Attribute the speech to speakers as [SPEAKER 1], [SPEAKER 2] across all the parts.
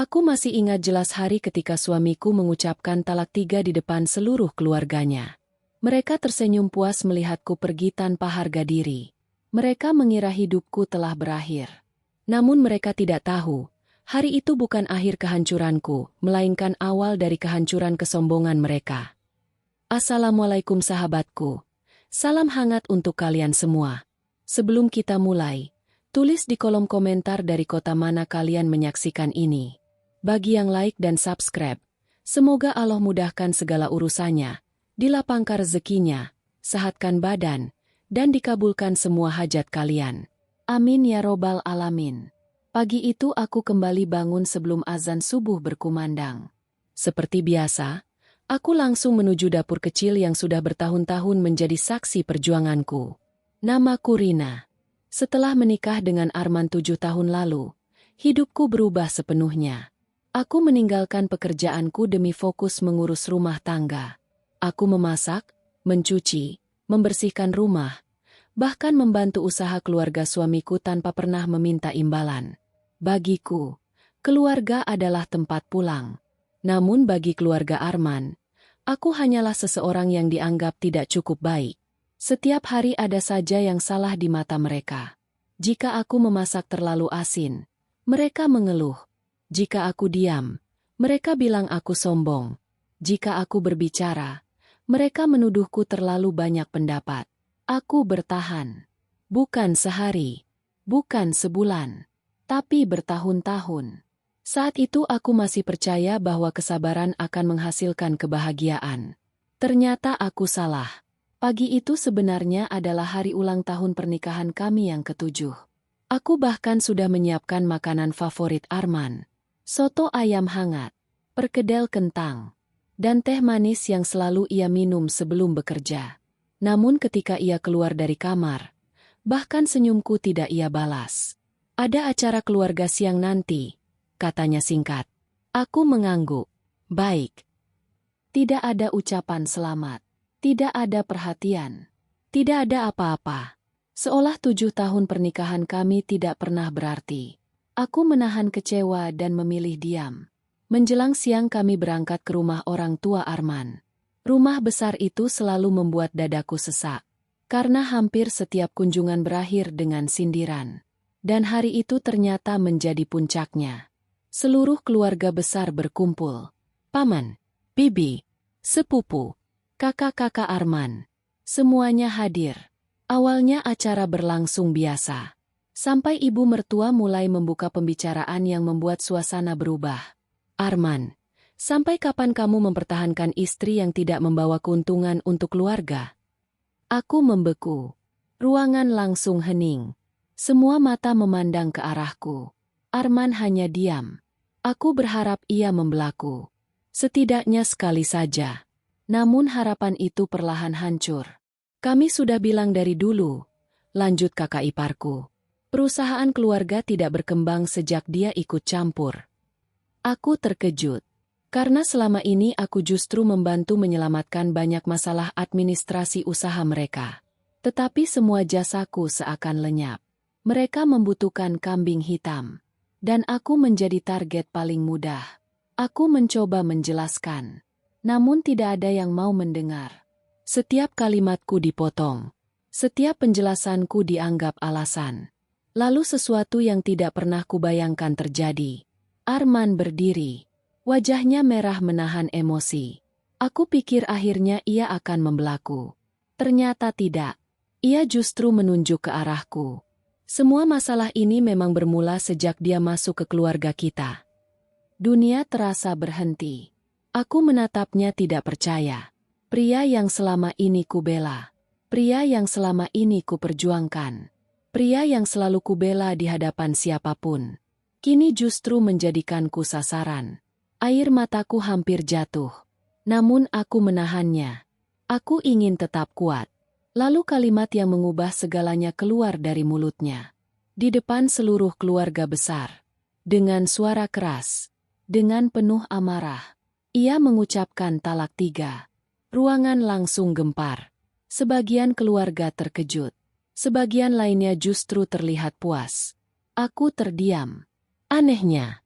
[SPEAKER 1] Aku masih ingat jelas hari ketika suamiku mengucapkan talak 3 di depan seluruh keluarganya. Mereka tersenyum puas melihatku pergi tanpa harga diri. Mereka mengira hidupku telah berakhir. Namun mereka tidak tahu, hari itu bukan akhir kehancuranku, melainkan awal dari kehancuran kesombongan mereka. Assalamualaikum sahabatku. Salam hangat untuk kalian semua. Sebelum kita mulai, tulis di kolom komentar dari kota mana kalian menyaksikan ini. Bagi yang like dan subscribe, semoga Allah mudahkan segala urusannya, dilapangkan rezekinya, sehatkan badan, dan dikabulkan semua hajat kalian. Amin ya robbal alamin. Pagi itu aku kembali bangun sebelum azan subuh berkumandang. Seperti biasa, aku langsung menuju dapur kecil yang sudah bertahun-tahun menjadi saksi perjuanganku. Namaku Rina. Setelah menikah dengan Arman 7 tahun lalu, hidupku berubah sepenuhnya. Aku meninggalkan pekerjaanku demi fokus mengurus rumah tangga. Aku memasak, mencuci, membersihkan rumah, bahkan membantu usaha keluarga suamiku tanpa pernah meminta imbalan. Bagiku, keluarga adalah tempat pulang. Namun bagi keluarga Arman, aku hanyalah seseorang yang dianggap tidak cukup baik. Setiap hari ada saja yang salah di mata mereka. Jika aku memasak terlalu asin, mereka mengeluh. Jika aku diam, mereka bilang aku sombong. Jika aku berbicara, mereka menuduhku terlalu banyak pendapat. Aku bertahan. Bukan sehari, bukan sebulan, tapi bertahun-tahun. Saat itu aku masih percaya bahwa kesabaran akan menghasilkan kebahagiaan. Ternyata aku salah. Pagi itu sebenarnya adalah hari ulang tahun pernikahan kami yang ke-7. Aku bahkan sudah menyiapkan makanan favorit Arman. Soto ayam hangat, perkedel kentang, dan teh manis yang selalu ia minum sebelum bekerja. Namun ketika ia keluar dari kamar, bahkan senyumku tidak ia balas. Ada acara keluarga siang nanti, katanya singkat. Aku mengangguk. Baik. Tidak ada ucapan selamat. Tidak ada perhatian. Tidak ada apa-apa. Seolah 7 tahun pernikahan kami tidak pernah berarti. Aku menahan kecewa dan memilih diam. Menjelang siang kami berangkat ke rumah orang tua Arman. Rumah besar itu selalu membuat dadaku sesak. Karena hampir setiap kunjungan berakhir dengan sindiran. Dan hari itu ternyata menjadi puncaknya. Seluruh keluarga besar berkumpul. Paman, bibi, sepupu, kakak-kakak Arman. Semuanya hadir. Awalnya acara berlangsung biasa. Sampai ibu mertua mulai membuka pembicaraan yang membuat suasana berubah. Arman, sampai kapan kamu mempertahankan istri yang tidak membawa keuntungan untuk keluarga? Aku membeku. Ruangan langsung hening. Semua mata memandang ke arahku. Arman hanya diam. Aku berharap ia membelaku. Setidaknya sekali saja. Namun harapan itu perlahan hancur. Kami sudah bilang dari dulu, lanjut kakak iparku. Perusahaan keluarga tidak berkembang sejak dia ikut campur. Aku terkejut. Karena selama ini aku justru membantu menyelamatkan banyak masalah administrasi usaha mereka. Tetapi semua jasaku seakan lenyap. Mereka membutuhkan kambing hitam. Dan aku menjadi target paling mudah. Aku mencoba menjelaskan. Namun tidak ada yang mau mendengar. Setiap kalimatku dipotong. Setiap penjelasanku dianggap alasan. Lalu sesuatu yang tidak pernah kubayangkan terjadi. Arman berdiri. Wajahnya merah menahan emosi. Aku pikir akhirnya ia akan membelaku. Ternyata tidak. Ia justru menunjuk ke arahku. Semua masalah ini memang bermula sejak dia masuk ke keluarga kita. Dunia terasa berhenti. Aku menatapnya tidak percaya. Pria yang selama ini kubela. Pria yang selama ini kuperjuangkan. Pria yang selalu kubela di hadapan siapapun. Kini justru menjadikanku sasaran. Air mataku hampir jatuh. Namun aku menahannya. Aku ingin tetap kuat. Lalu kalimat yang mengubah segalanya keluar dari mulutnya. Di depan seluruh keluarga besar. Dengan suara keras. Dengan penuh amarah. Ia mengucapkan talak 3. Ruangan langsung gempar. Sebagian keluarga terkejut. Sebagian lainnya justru terlihat puas. Aku terdiam. Anehnya,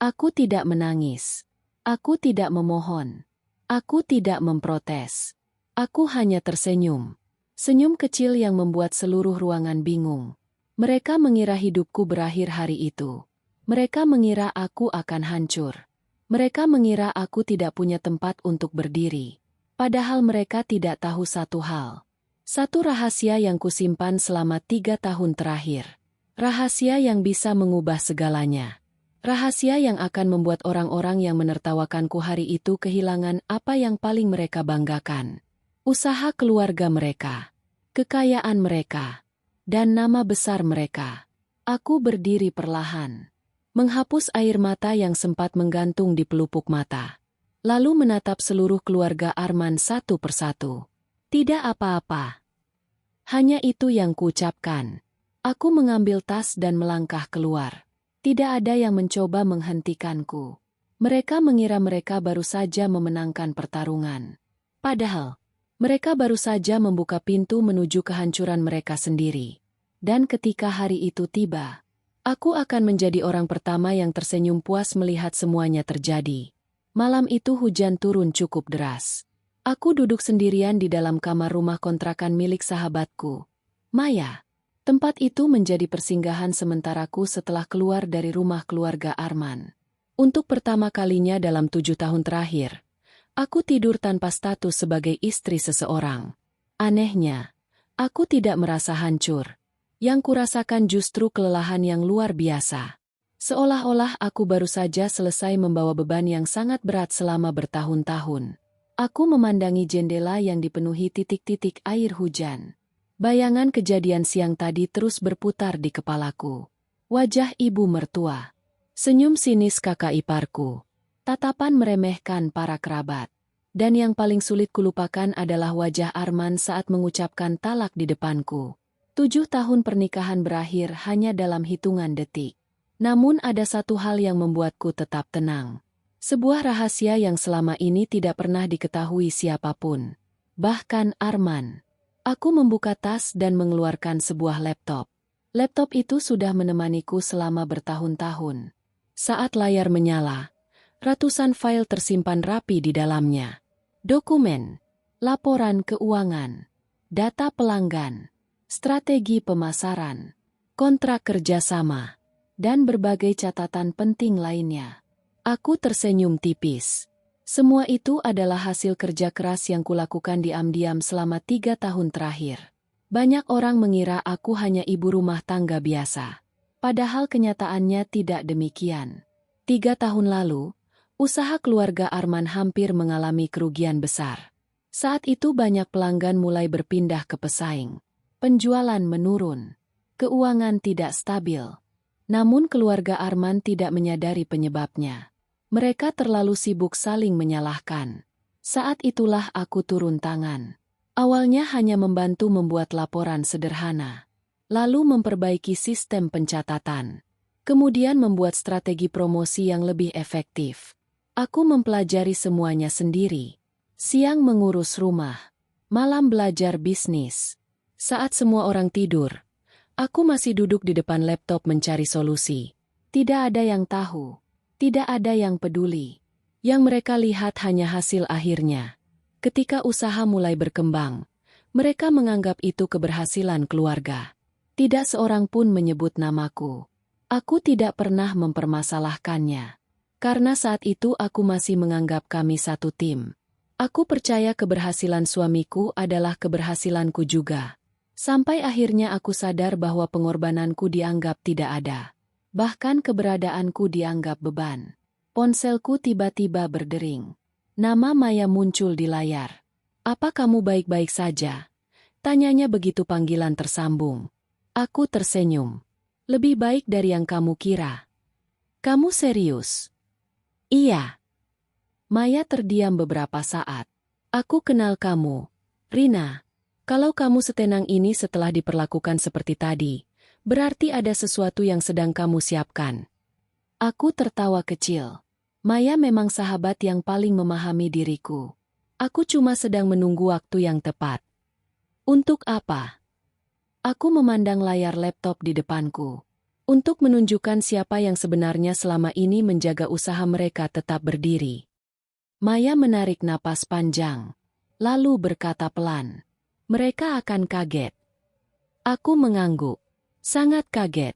[SPEAKER 1] Aku tidak menangis. Aku tidak memohon. Aku tidak memprotes. Aku hanya tersenyum. Senyum kecil yang membuat seluruh ruangan bingung. Mereka mengira hidupku berakhir hari itu. Mereka mengira aku akan hancur. Mereka mengira aku tidak punya tempat untuk berdiri. Padahal mereka tidak tahu satu hal. Satu rahasia yang kusimpan selama 3 tahun terakhir. Rahasia yang bisa mengubah segalanya. Rahasia yang akan membuat orang-orang yang menertawakanku hari itu kehilangan apa yang paling mereka banggakan. Usaha keluarga mereka, kekayaan mereka, dan nama besar mereka. Aku berdiri perlahan, menghapus air mata yang sempat menggantung di pelupuk mata. Lalu menatap seluruh keluarga Arman satu persatu. Tidak apa-apa. Hanya itu yang kuucapkan. Aku mengambil tas dan melangkah keluar. Tidak ada yang mencoba menghentikanku. Mereka mengira mereka baru saja memenangkan pertarungan. Padahal, mereka baru saja membuka pintu menuju kehancuran mereka sendiri. Dan ketika hari itu tiba, aku akan menjadi orang pertama yang tersenyum puas melihat semuanya terjadi. Malam itu hujan turun cukup deras. Aku duduk sendirian di dalam kamar rumah kontrakan milik sahabatku, Maya. Tempat itu menjadi persinggahan sementaraku setelah keluar dari rumah keluarga Arman. Untuk pertama kalinya dalam 7 tahun terakhir, aku tidur tanpa status sebagai istri seseorang. Anehnya, aku tidak merasa hancur. Yang kurasakan justru kelelahan yang luar biasa. Seolah-olah aku baru saja selesai membawa beban yang sangat berat selama bertahun-tahun. Aku memandangi jendela yang dipenuhi titik-titik air hujan. Bayangan kejadian siang tadi terus berputar di kepalaku. Wajah ibu mertua. Senyum sinis kakak iparku. Tatapan meremehkan para kerabat. Dan yang paling sulit kulupakan adalah wajah Arman saat mengucapkan talak di depanku. 7 tahun pernikahan berakhir hanya dalam hitungan detik. Namun ada satu hal yang membuatku tetap tenang. Sebuah rahasia yang selama ini tidak pernah diketahui siapapun. Bahkan Arman. Aku membuka tas dan mengeluarkan sebuah laptop. Laptop itu sudah menemaniku selama bertahun-tahun. Saat layar menyala, ratusan file tersimpan rapi di dalamnya. Dokumen, laporan keuangan, data pelanggan, strategi pemasaran, kontrak kerjasama, dan berbagai catatan penting lainnya. Aku tersenyum tipis. Semua itu adalah hasil kerja keras yang kulakukan diam-diam selama 3 tahun terakhir. Banyak orang mengira aku hanya ibu rumah tangga biasa. Padahal kenyataannya tidak demikian. 3 tahun lalu, usaha keluarga Arman hampir mengalami kerugian besar. Saat itu banyak pelanggan mulai berpindah ke pesaing. Penjualan menurun. Keuangan tidak stabil. Namun keluarga Arman tidak menyadari penyebabnya. Mereka terlalu sibuk saling menyalahkan. Saat itulah aku turun tangan. Awalnya hanya membantu membuat laporan sederhana. Lalu memperbaiki sistem pencatatan. Kemudian membuat strategi promosi yang lebih efektif. Aku mempelajari semuanya sendiri. Siang mengurus rumah. Malam belajar bisnis. Saat semua orang tidur, aku masih duduk di depan laptop mencari solusi. Tidak ada yang tahu. Tidak ada yang peduli. Yang mereka lihat hanya hasil akhirnya. Ketika usaha mulai berkembang, mereka menganggap itu keberhasilan keluarga. Tidak seorang pun menyebut namaku. Aku tidak pernah mempermasalahkannya. Karena saat itu aku masih menganggap kami satu tim. Aku percaya keberhasilan suamiku adalah keberhasilanku juga. Sampai akhirnya aku sadar bahwa pengorbananku dianggap tidak ada. Bahkan keberadaanku dianggap beban. Ponselku tiba-tiba berdering. Nama Maya muncul di layar. "Apa kamu baik-baik saja?" Tanyanya begitu panggilan tersambung. Aku tersenyum. "Lebih baik dari yang kamu kira." "Kamu serius?" "Iya." Maya terdiam beberapa saat. "Aku kenal kamu, Rina. Kalau kamu setenang ini setelah diperlakukan seperti tadi, berarti ada sesuatu yang sedang kamu siapkan." Aku tertawa kecil. Maya memang sahabat yang paling memahami diriku. Aku cuma sedang menunggu waktu yang tepat. "Untuk apa?" Aku memandang layar laptop di depanku. Untuk menunjukkan siapa yang sebenarnya selama ini menjaga usaha mereka tetap berdiri. Maya menarik napas panjang, lalu berkata pelan, "Mereka akan kaget." Aku mengangguk, sangat kaget.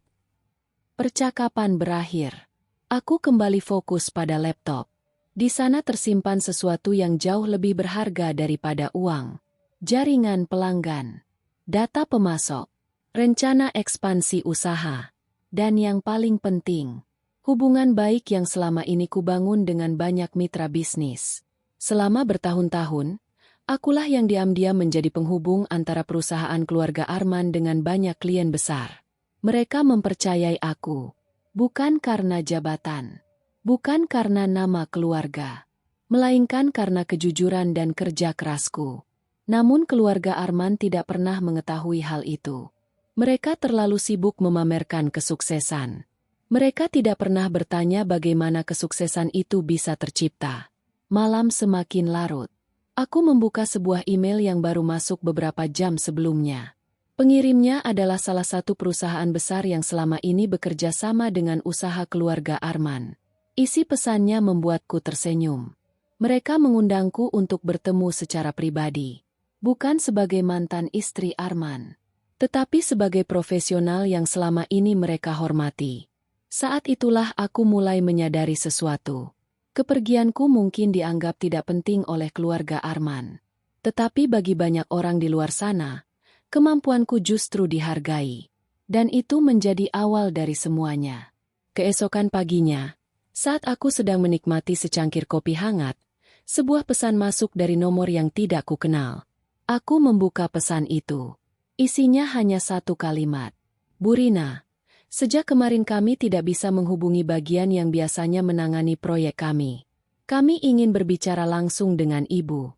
[SPEAKER 1] Percakapan berakhir. Aku kembali fokus pada laptop. Di sana tersimpan sesuatu yang jauh lebih berharga daripada uang. Jaringan pelanggan, data pemasok, rencana ekspansi usaha, dan yang paling penting, hubungan baik yang selama ini kubangun dengan banyak mitra bisnis. Selama bertahun-tahun, akulah yang diam-diam menjadi penghubung antara perusahaan keluarga Arman dengan banyak klien besar. Mereka mempercayai aku, bukan karena jabatan, bukan karena nama keluarga, melainkan karena kejujuran dan kerja kerasku. Namun keluarga Arman tidak pernah mengetahui hal itu. Mereka terlalu sibuk memamerkan kesuksesan. Mereka tidak pernah bertanya bagaimana kesuksesan itu bisa tercipta. Malam semakin larut. Aku membuka sebuah email yang baru masuk beberapa jam sebelumnya. Pengirimnya adalah salah satu perusahaan besar yang selama ini bekerja sama dengan usaha keluarga Arman. Isi pesannya membuatku tersenyum. Mereka mengundangku untuk bertemu secara pribadi. Bukan sebagai mantan istri Arman, tetapi sebagai profesional yang selama ini mereka hormati. Saat itulah aku mulai menyadari sesuatu. Kepergianku mungkin dianggap tidak penting oleh keluarga Arman. Tetapi bagi banyak orang di luar sana, kemampuanku justru dihargai. Dan itu menjadi awal dari semuanya. Keesokan paginya, saat aku sedang menikmati secangkir kopi hangat, sebuah pesan masuk dari nomor yang tidak kukenal. Aku membuka pesan itu. Isinya hanya satu kalimat. "Bu Rina, sejak kemarin kami tidak bisa menghubungi bagian yang biasanya menangani proyek kami. Kami ingin berbicara langsung dengan Ibu."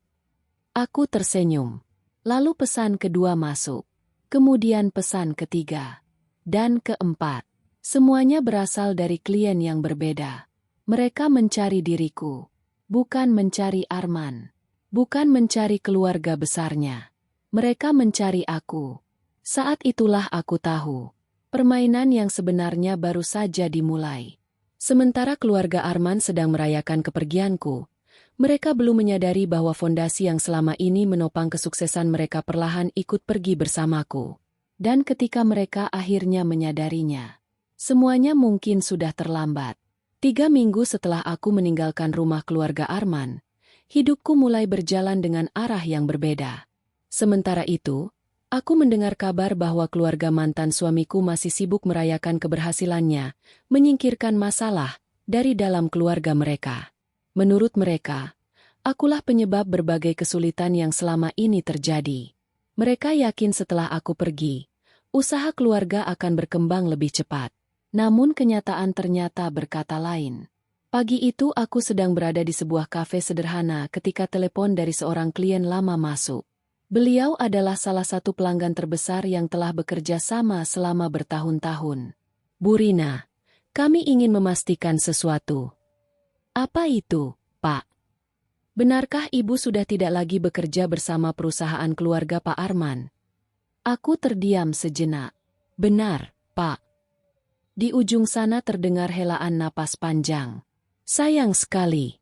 [SPEAKER 1] Aku tersenyum. Lalu pesan kedua masuk. Kemudian pesan ketiga. Dan keempat. Semuanya berasal dari klien yang berbeda. Mereka mencari diriku. Bukan mencari Arman. Bukan mencari keluarga besarnya. Mereka mencari aku. Saat itulah aku tahu. Permainan yang sebenarnya baru saja dimulai. Sementara keluarga Arman sedang merayakan kepergianku, mereka belum menyadari bahwa fondasi yang selama ini menopang kesuksesan mereka perlahan ikut pergi bersamaku. Dan ketika mereka akhirnya menyadarinya, semuanya mungkin sudah terlambat. 3 minggu setelah aku meninggalkan rumah keluarga Arman, hidupku mulai berjalan dengan arah yang berbeda. Sementara itu, aku mendengar kabar bahwa keluarga mantan suamiku masih sibuk merayakan keberhasilannya, menyingkirkan masalah dari dalam keluarga mereka. Menurut mereka, akulah penyebab berbagai kesulitan yang selama ini terjadi. Mereka yakin setelah aku pergi, usaha keluarga akan berkembang lebih cepat. Namun kenyataan ternyata berkata lain. Pagi itu aku sedang berada di sebuah kafe sederhana ketika telepon dari seorang klien lama masuk. Beliau adalah salah satu pelanggan terbesar yang telah bekerja sama selama bertahun-tahun. "Bu Rina, kami ingin memastikan sesuatu." "Apa itu, Pak?" "Benarkah Ibu sudah tidak lagi bekerja bersama perusahaan keluarga Pak Arman?" Aku terdiam sejenak. "Benar, Pak." Di ujung sana terdengar helaan napas panjang. "Sayang sekali."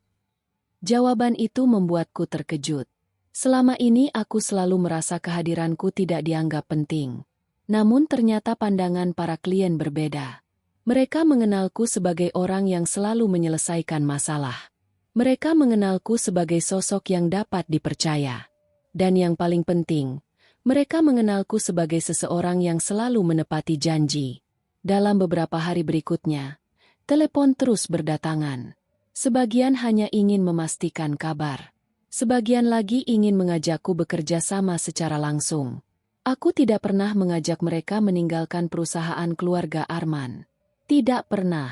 [SPEAKER 1] Jawaban itu membuatku terkejut. Selama ini aku selalu merasa kehadiranku tidak dianggap penting. Namun ternyata pandangan para klien berbeda. Mereka mengenalku sebagai orang yang selalu menyelesaikan masalah. Mereka mengenalku sebagai sosok yang dapat dipercaya. Dan yang paling penting, mereka mengenalku sebagai seseorang yang selalu menepati janji. Dalam beberapa hari berikutnya, telepon terus berdatangan. Sebagian hanya ingin memastikan kabar. Sebagian lagi ingin mengajakku bekerja sama secara langsung. Aku tidak pernah mengajak mereka meninggalkan perusahaan keluarga Arman. Tidak pernah.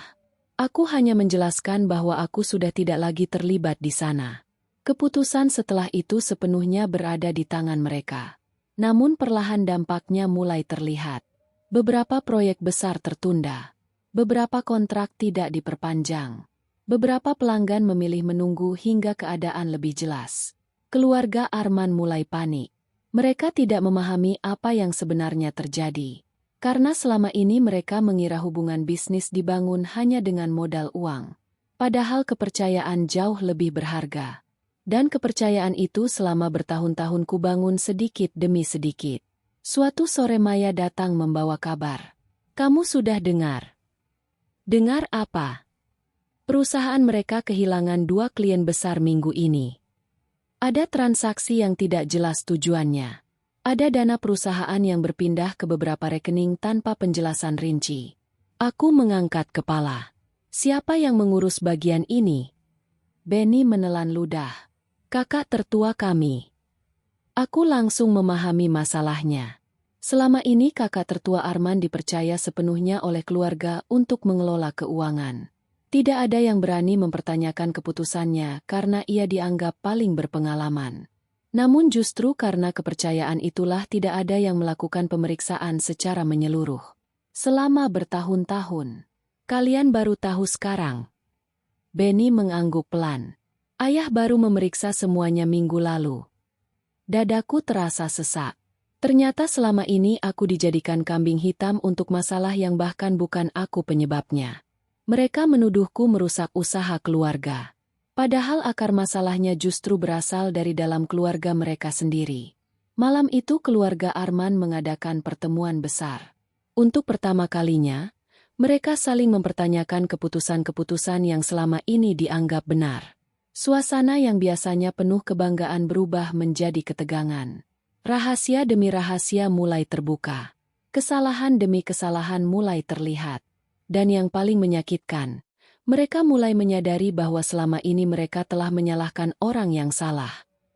[SPEAKER 1] Aku hanya menjelaskan bahwa aku sudah tidak lagi terlibat di sana. Keputusan setelah itu sepenuhnya berada di tangan mereka. Namun perlahan dampaknya mulai terlihat. Beberapa proyek besar tertunda. Beberapa kontrak tidak diperpanjang. Beberapa pelanggan memilih menunggu hingga keadaan lebih jelas. Keluarga Arman mulai panik. Mereka tidak memahami apa yang sebenarnya terjadi. Karena selama ini mereka mengira hubungan bisnis dibangun hanya dengan modal uang. Padahal kepercayaan jauh lebih berharga. Dan kepercayaan itu selama bertahun-tahun kubangun sedikit demi sedikit. Suatu sore Maya datang membawa kabar. Kamu sudah dengar? Dengar apa? Perusahaan mereka kehilangan 2 klien besar minggu ini. Ada transaksi yang tidak jelas tujuannya. Ada dana perusahaan yang berpindah ke beberapa rekening tanpa penjelasan rinci. Aku mengangkat kepala. Siapa yang mengurus bagian ini? Benny menelan ludah. Kakak tertua kami. Aku langsung memahami masalahnya. Selama ini kakak tertua Arman dipercaya sepenuhnya oleh keluarga untuk mengelola keuangan. Tidak ada yang berani mempertanyakan keputusannya karena ia dianggap paling berpengalaman. Namun justru karena kepercayaan itulah tidak ada yang melakukan pemeriksaan secara menyeluruh. Selama bertahun-tahun. Kalian baru tahu sekarang. Benny mengangguk pelan. Ayah baru memeriksa semuanya minggu lalu. Dadaku terasa sesak. Ternyata selama ini aku dijadikan kambing hitam untuk masalah yang bahkan bukan aku penyebabnya. Mereka menuduhku merusak usaha keluarga. Padahal akar masalahnya justru berasal dari dalam keluarga mereka sendiri. Malam itu keluarga Arman mengadakan pertemuan besar. Untuk pertama kalinya, mereka saling mempertanyakan keputusan-keputusan yang selama ini dianggap benar. Suasana yang biasanya penuh kebanggaan berubah menjadi ketegangan. Rahasia demi rahasia mulai terbuka. Kesalahan demi kesalahan mulai terlihat. Dan yang paling menyakitkan, mereka mulai menyadari bahwa selama ini mereka telah menyalahkan orang yang salah,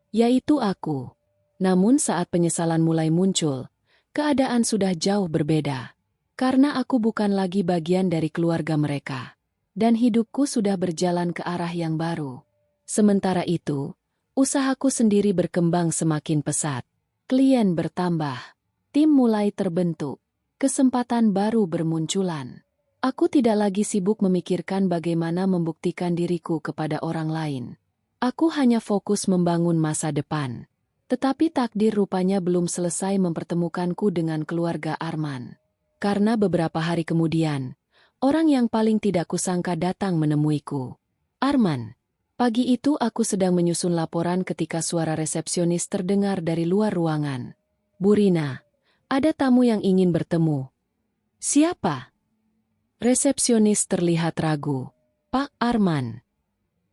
[SPEAKER 1] yaitu aku. Namun saat penyesalan mulai muncul, keadaan sudah jauh berbeda. Karena aku bukan lagi bagian dari keluarga mereka. Dan hidupku sudah berjalan ke arah yang baru. Sementara itu, usahaku sendiri berkembang semakin pesat. Klien bertambah. Tim mulai terbentuk. Kesempatan baru bermunculan. Aku tidak lagi sibuk memikirkan bagaimana membuktikan diriku kepada orang lain. Aku hanya fokus membangun masa depan. Tetapi takdir rupanya belum selesai mempertemukanku dengan keluarga Arman. Karena beberapa hari kemudian, orang yang paling tidak kusangka datang menemuiku. Arman. Pagi itu aku sedang menyusun laporan ketika suara resepsionis terdengar dari luar ruangan. Bu Rina, ada tamu yang ingin bertemu. Siapa? Resepsionis terlihat ragu. Pak Arman.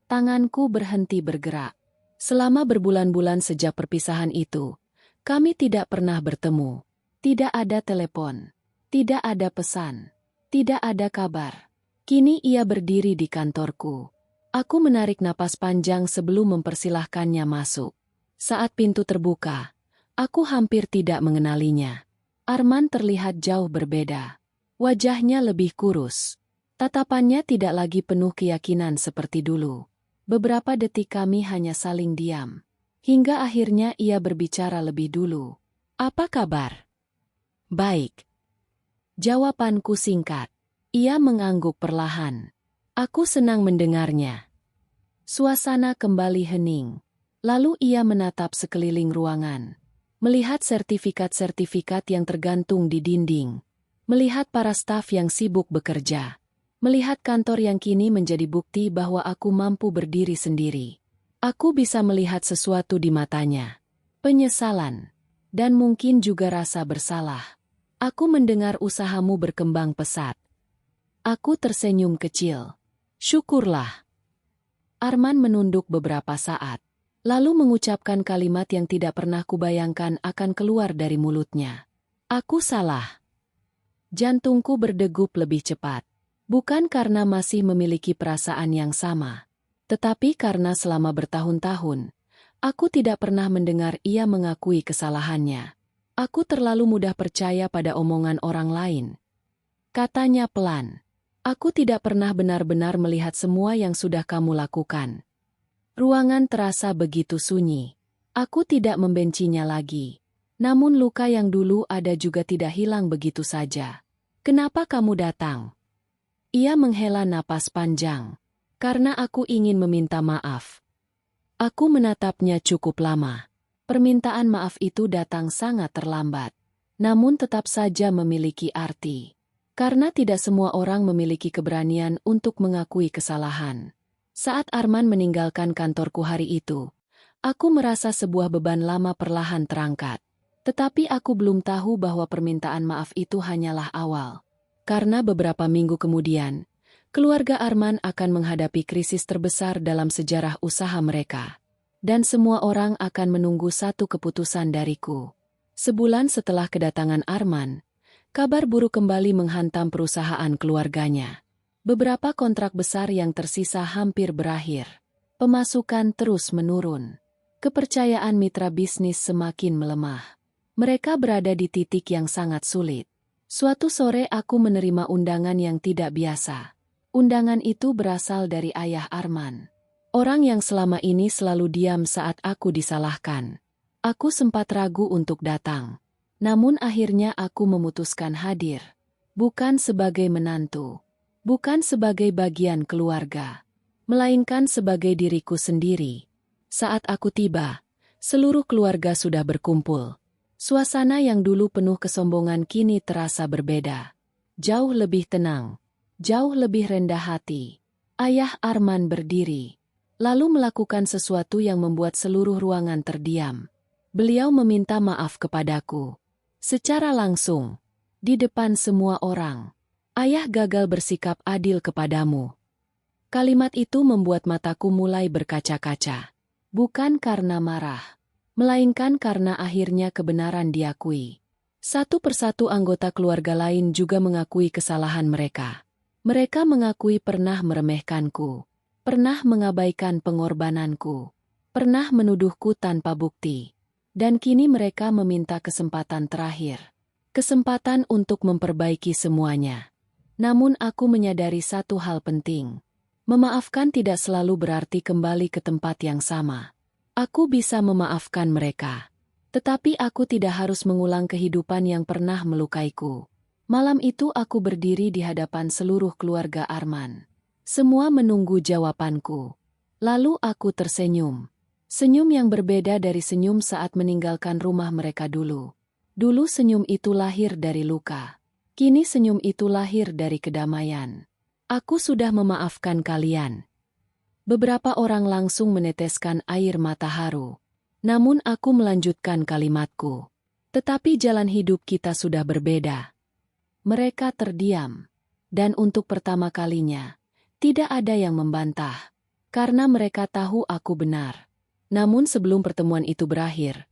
[SPEAKER 1] Tanganku berhenti bergerak. Selama berbulan-bulan sejak perpisahan itu, kami tidak pernah bertemu. Tidak ada telepon. Tidak ada pesan. Tidak ada kabar. Kini ia berdiri di kantorku. Aku menarik napas panjang sebelum mempersilahkannya masuk. Saat pintu terbuka, aku hampir tidak mengenalinya. Arman terlihat jauh berbeda. Wajahnya lebih kurus. Tatapannya tidak lagi penuh keyakinan seperti dulu. Beberapa detik kami hanya saling diam. Hingga akhirnya ia berbicara lebih dulu. Apa kabar? Baik. Jawabanku singkat. Ia mengangguk perlahan. Aku senang mendengarnya. Suasana kembali hening. Lalu ia menatap sekeliling ruangan. Melihat sertifikat-sertifikat yang tergantung di dinding. Melihat para staf yang sibuk bekerja. Melihat kantor yang kini menjadi bukti bahwa aku mampu berdiri sendiri. Aku bisa melihat sesuatu di matanya. Penyesalan. Dan mungkin juga rasa bersalah. Aku mendengar usahamu berkembang pesat. Aku tersenyum kecil. Syukurlah. Arman menunduk beberapa saat. Lalu mengucapkan kalimat yang tidak pernah kubayangkan akan keluar dari mulutnya. Aku salah. Jantungku berdegup lebih cepat. Bukan karena masih memiliki perasaan yang sama. Tetapi karena selama bertahun-tahun, aku tidak pernah mendengar ia mengakui kesalahannya. Aku terlalu mudah percaya pada omongan orang lain. Katanya pelan. Aku tidak pernah benar-benar melihat semua yang sudah kamu lakukan. Ruangan terasa begitu sunyi. Aku tidak membencinya lagi. Namun luka yang dulu ada juga tidak hilang begitu saja. Kenapa kamu datang? Ia menghela napas panjang. Karena aku ingin meminta maaf. Aku menatapnya cukup lama. Permintaan maaf itu datang sangat terlambat. namun tetap saja memiliki arti. Karena tidak semua orang memiliki keberanian untuk mengakui kesalahan. Saat Arman meninggalkan kantorku hari itu, aku merasa sebuah beban lama perlahan terangkat. Tetapi aku belum tahu bahwa permintaan maaf itu hanyalah awal. Karena beberapa minggu kemudian, keluarga Arman akan menghadapi krisis terbesar dalam sejarah usaha mereka. Dan semua orang akan menunggu satu keputusan dariku. Sebulan setelah kedatangan Arman, kabar buruk kembali menghantam perusahaan keluarganya. Beberapa kontrak besar yang tersisa hampir berakhir. Pemasukan terus menurun. Kepercayaan mitra bisnis semakin melemah. Mereka berada di titik yang sangat sulit. Suatu sore aku menerima undangan yang tidak biasa. Undangan itu berasal dari ayah Arman. Orang yang selama ini selalu diam saat aku disalahkan. Aku sempat ragu untuk datang. Namun akhirnya aku memutuskan hadir. Bukan sebagai menantu. Bukan sebagai bagian keluarga. Melainkan sebagai diriku sendiri. Saat aku tiba, seluruh keluarga sudah berkumpul. Suasana yang dulu penuh kesombongan kini terasa berbeda. Jauh lebih tenang. Jauh lebih rendah hati. Ayah Arman berdiri. Lalu melakukan sesuatu yang membuat seluruh ruangan terdiam. Beliau meminta maaf kepadaku. Secara langsung. Di depan semua orang. Ayah gagal bersikap adil kepadamu. Kalimat itu membuat mataku mulai berkaca-kaca. Bukan karena marah. Melainkan karena akhirnya kebenaran diakui. Satu persatu anggota keluarga lain juga mengakui kesalahan mereka. Mereka mengakui pernah meremehkanku. Pernah mengabaikan pengorbananku. Pernah menuduhku tanpa bukti. Dan kini mereka meminta kesempatan terakhir. Kesempatan untuk memperbaiki semuanya. Namun aku menyadari satu hal penting. Memaafkan tidak selalu berarti kembali ke tempat yang sama. Aku bisa memaafkan mereka. Tetapi aku tidak harus mengulang kehidupan yang pernah melukaiku. Malam itu aku berdiri di hadapan seluruh keluarga Arman. Semua menunggu jawabanku. Lalu aku tersenyum. Senyum yang berbeda dari senyum saat meninggalkan rumah mereka dulu. Dulu senyum itu lahir dari luka. Kini senyum itu lahir dari kedamaian. Aku sudah memaafkan kalian. Beberapa orang langsung meneteskan air mata haru. Namun aku melanjutkan kalimatku. Tetapi jalan hidup kita sudah berbeda. Mereka terdiam. Dan untuk pertama kalinya, tidak ada yang membantah. Karena mereka tahu aku benar. Namun sebelum pertemuan itu berakhir,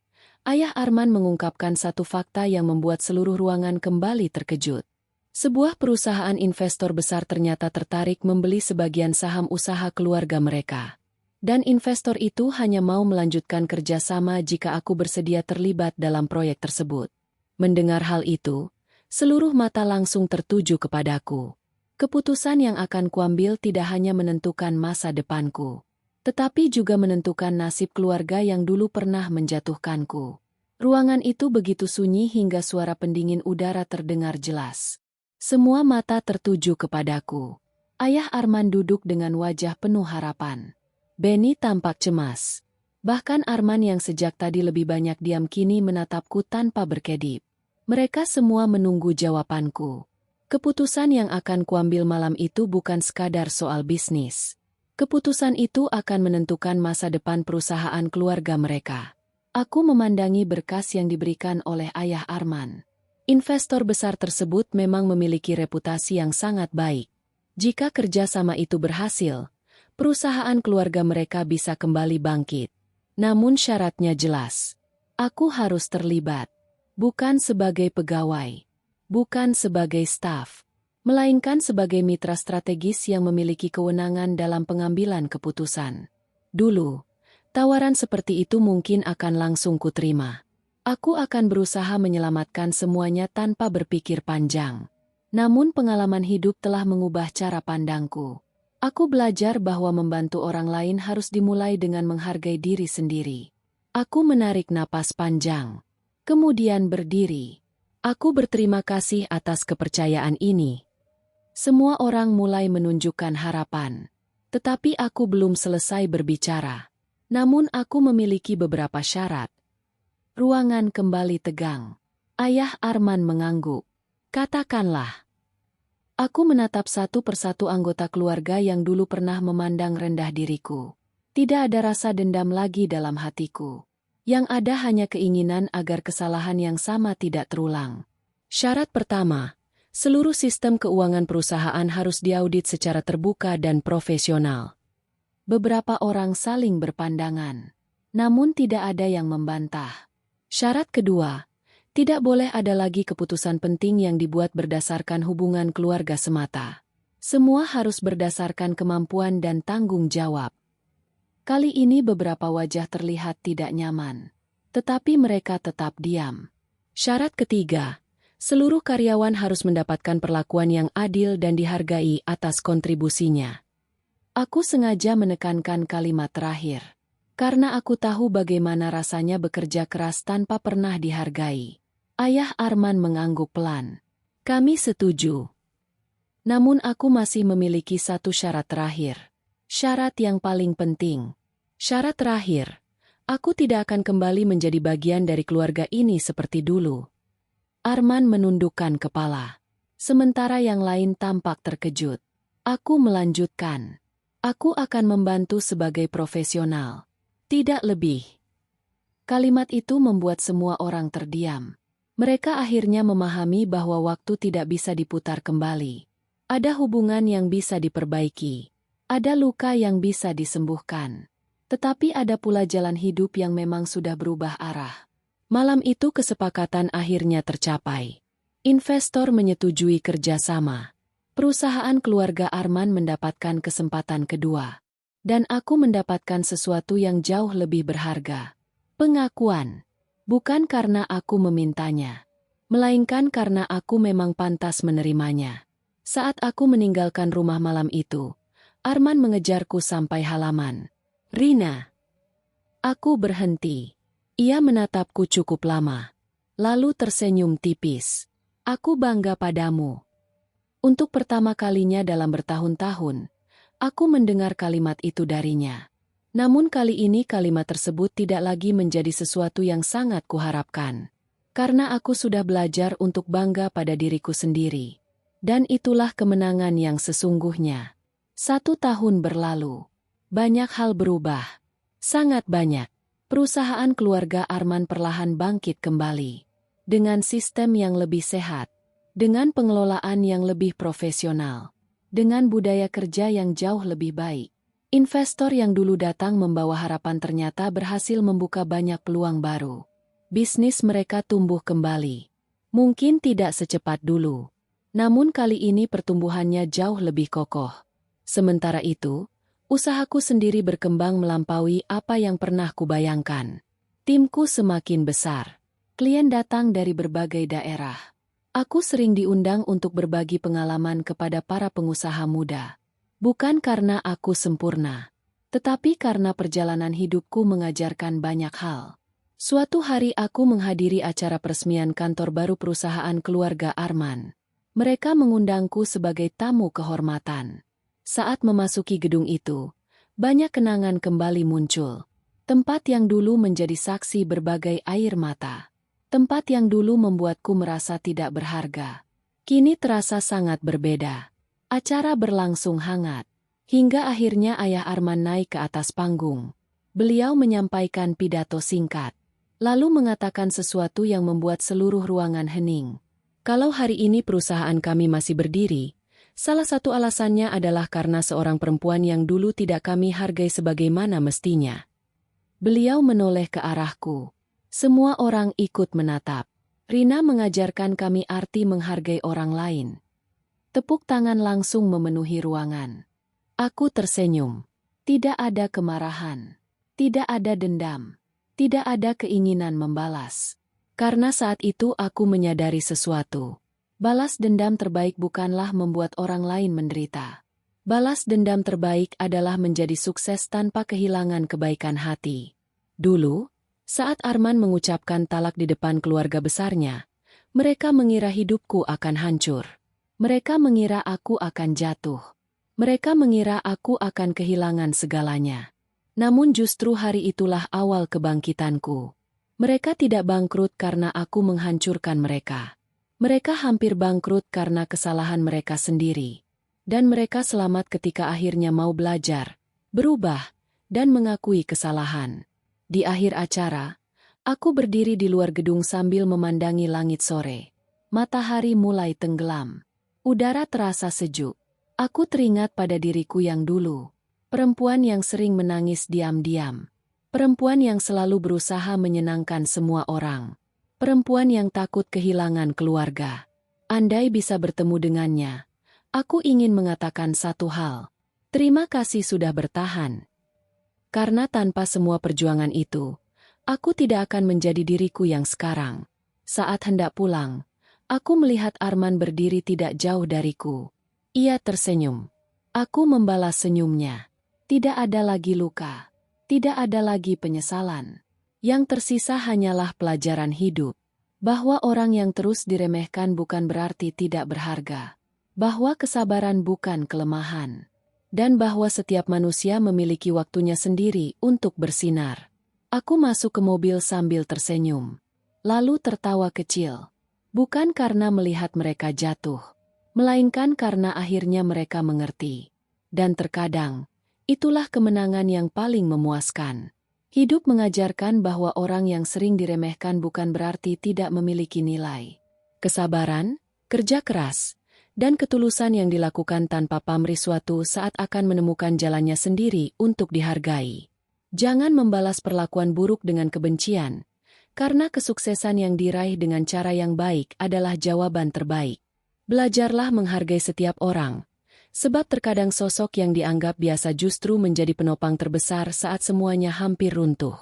[SPEAKER 1] ayah Arman mengungkapkan satu fakta yang membuat seluruh ruangan kembali terkejut. Sebuah perusahaan investor besar ternyata tertarik membeli sebagian saham usaha keluarga mereka. Dan investor itu hanya mau melanjutkan kerjasama jika aku bersedia terlibat dalam proyek tersebut. Mendengar hal itu, seluruh mata langsung tertuju kepadaku. Keputusan yang akan kuambil tidak hanya menentukan masa depanku, tetapi juga menentukan nasib keluarga yang dulu pernah menjatuhkanku. Ruangan itu begitu sunyi hingga suara pendingin udara terdengar jelas. Semua mata tertuju kepadaku. Ayah Arman duduk dengan wajah penuh harapan. Benny tampak cemas. Bahkan Arman yang sejak tadi lebih banyak diam kini menatapku tanpa berkedip. Mereka semua menunggu jawabanku. Keputusan yang akan kuambil malam itu bukan sekadar soal bisnis. Keputusan itu akan menentukan masa depan perusahaan keluarga mereka. Aku memandangi berkas yang diberikan oleh ayah Arman. Investor besar tersebut memang memiliki reputasi yang sangat baik. Jika kerjasama itu berhasil, perusahaan keluarga mereka bisa kembali bangkit. Namun syaratnya jelas. Aku harus terlibat. Bukan sebagai pegawai. Bukan sebagai staf. Melainkan sebagai mitra strategis yang memiliki kewenangan dalam pengambilan keputusan. Dulu, tawaran seperti itu mungkin akan langsung kuterima. Aku akan berusaha menyelamatkan semuanya tanpa berpikir panjang. Namun pengalaman hidup telah mengubah cara pandangku. Aku belajar bahwa membantu orang lain harus dimulai dengan menghargai diri sendiri. Aku menarik napas panjang. Kemudian berdiri. Aku berterima kasih atas kepercayaan ini. Semua orang mulai menunjukkan harapan. Tetapi aku belum selesai berbicara. Namun aku memiliki beberapa syarat. Ruangan kembali tegang. Ayah Arman mengangguk. Katakanlah. Aku menatap satu persatu anggota keluarga yang dulu pernah memandang rendah diriku. Tidak ada rasa dendam lagi dalam hatiku. Yang ada hanya keinginan agar kesalahan yang sama tidak terulang. Syarat pertama, seluruh sistem keuangan perusahaan harus diaudit secara terbuka dan profesional. Beberapa orang saling berpandangan, namun tidak ada yang membantah. Syarat kedua, tidak boleh ada lagi keputusan penting yang dibuat berdasarkan hubungan keluarga semata. Semua harus berdasarkan kemampuan dan tanggung jawab. Kali ini beberapa wajah terlihat tidak nyaman, tetapi mereka tetap diam. Syarat ketiga, seluruh karyawan harus mendapatkan perlakuan yang adil dan dihargai atas kontribusinya. Aku sengaja menekankan kalimat terakhir, karena aku tahu bagaimana rasanya bekerja keras tanpa pernah dihargai. Ayah Arman mengangguk pelan. Kami setuju. Namun aku masih memiliki satu syarat terakhir. Syarat yang paling penting. Syarat terakhir, aku tidak akan kembali menjadi bagian dari keluarga ini seperti dulu. Arman menundukkan kepala. Sementara yang lain tampak terkejut. Aku melanjutkan. Aku akan membantu sebagai profesional. Tidak lebih. Kalimat itu membuat semua orang terdiam. Mereka akhirnya memahami bahwa waktu tidak bisa diputar kembali. Ada hubungan yang bisa diperbaiki. Ada luka yang bisa disembuhkan. Tetapi ada pula jalan hidup yang memang sudah berubah arah. Malam itu kesepakatan akhirnya tercapai. Investor menyetujui kerjasama. Perusahaan keluarga Arman mendapatkan kesempatan kedua. Dan aku mendapatkan sesuatu yang jauh lebih berharga. Pengakuan. Bukan karena aku memintanya. Melainkan karena aku memang pantas menerimanya. Saat aku meninggalkan rumah malam itu, Arman mengejarku sampai halaman. Rina. Aku berhenti. Ia menatapku cukup lama. Lalu tersenyum tipis. Aku bangga padamu. Untuk pertama kalinya dalam bertahun-tahun, aku mendengar kalimat itu darinya. Namun kali ini kalimat tersebut tidak lagi menjadi sesuatu yang sangat kuharapkan. Karena aku sudah belajar untuk bangga pada diriku sendiri. Dan itulah kemenangan yang sesungguhnya. 1 tahun berlalu. Banyak hal berubah. Sangat banyak. Perusahaan keluarga Arman perlahan bangkit kembali. Dengan sistem yang lebih sehat. Dengan pengelolaan yang lebih profesional. Dengan budaya kerja yang jauh lebih baik. Investor yang dulu datang membawa harapan ternyata berhasil membuka banyak peluang baru. Bisnis mereka tumbuh kembali. Mungkin tidak secepat dulu. Namun kali ini pertumbuhannya jauh lebih kokoh. Sementara itu, usahaku sendiri berkembang melampaui apa yang pernah kubayangkan. Timku semakin besar. Klien datang dari berbagai daerah. Aku sering diundang untuk berbagi pengalaman kepada para pengusaha muda. Bukan karena aku sempurna, tetapi karena perjalanan hidupku mengajarkan banyak hal. Suatu hari aku menghadiri acara peresmian kantor baru perusahaan keluarga Arman. Mereka mengundangku sebagai tamu kehormatan. Saat memasuki gedung itu, banyak kenangan kembali muncul. Tempat yang dulu menjadi saksi berbagai air mata. Tempat yang dulu membuatku merasa tidak berharga. Kini terasa sangat berbeda. Acara berlangsung hangat. Hingga akhirnya ayah Arman naik ke atas panggung. Beliau menyampaikan pidato singkat. Lalu mengatakan sesuatu yang membuat seluruh ruangan hening. Kalau hari ini perusahaan kami masih berdiri, salah satu alasannya adalah karena seorang perempuan yang dulu tidak kami hargai sebagaimana mestinya. Beliau menoleh ke arahku. Semua orang ikut menatap. Rina mengajarkan kami arti menghargai orang lain. Tepuk tangan langsung memenuhi ruangan. Aku tersenyum. Tidak ada kemarahan. Tidak ada dendam. Tidak ada keinginan membalas. Karena saat itu aku menyadari sesuatu. Balas dendam terbaik bukanlah membuat orang lain menderita. Balas dendam terbaik adalah menjadi sukses tanpa kehilangan kebaikan hati. Dulu, saat Arman mengucapkan talak di depan keluarga besarnya, mereka mengira hidupku akan hancur. Mereka mengira aku akan jatuh. Mereka mengira aku akan kehilangan segalanya. Namun justru hari itulah awal kebangkitanku. Mereka tidak bangkrut karena aku menghancurkan mereka. Mereka hampir bangkrut karena kesalahan mereka sendiri. Dan mereka selamat ketika akhirnya mau belajar, berubah, dan mengakui kesalahan. Di akhir acara, aku berdiri di luar gedung sambil memandangi langit sore. Matahari mulai tenggelam. Udara terasa sejuk. Aku teringat pada diriku yang dulu. Perempuan yang sering menangis diam-diam. Perempuan yang selalu berusaha menyenangkan semua orang. Perempuan yang takut kehilangan keluarga. Andai bisa bertemu dengannya, aku ingin mengatakan satu hal. Terima kasih sudah bertahan. Karena tanpa semua perjuangan itu, aku tidak akan menjadi diriku yang sekarang. Saat hendak pulang, aku melihat Arman berdiri tidak jauh dariku. Ia tersenyum. Aku membalas senyumnya. Tidak ada lagi luka. Tidak ada lagi penyesalan. Yang tersisa hanyalah pelajaran hidup. Bahwa orang yang terus diremehkan bukan berarti tidak berharga. Bahwa kesabaran bukan kelemahan. Dan bahwa setiap manusia memiliki waktunya sendiri untuk bersinar. Aku masuk ke mobil sambil tersenyum. Lalu tertawa kecil. Bukan karena melihat mereka jatuh. Melainkan karena akhirnya mereka mengerti. Dan terkadang, itulah kemenangan yang paling memuaskan. Hidup mengajarkan bahwa orang yang sering diremehkan bukan berarti tidak memiliki nilai. Kesabaran, kerja keras, dan ketulusan yang dilakukan tanpa pamrih suatu saat akan menemukan jalannya sendiri untuk dihargai. Jangan membalas perlakuan buruk dengan kebencian, karena kesuksesan yang diraih dengan cara yang baik adalah jawaban terbaik. Belajarlah menghargai setiap orang. Sebab terkadang sosok yang dianggap biasa justru menjadi penopang terbesar saat semuanya hampir runtuh.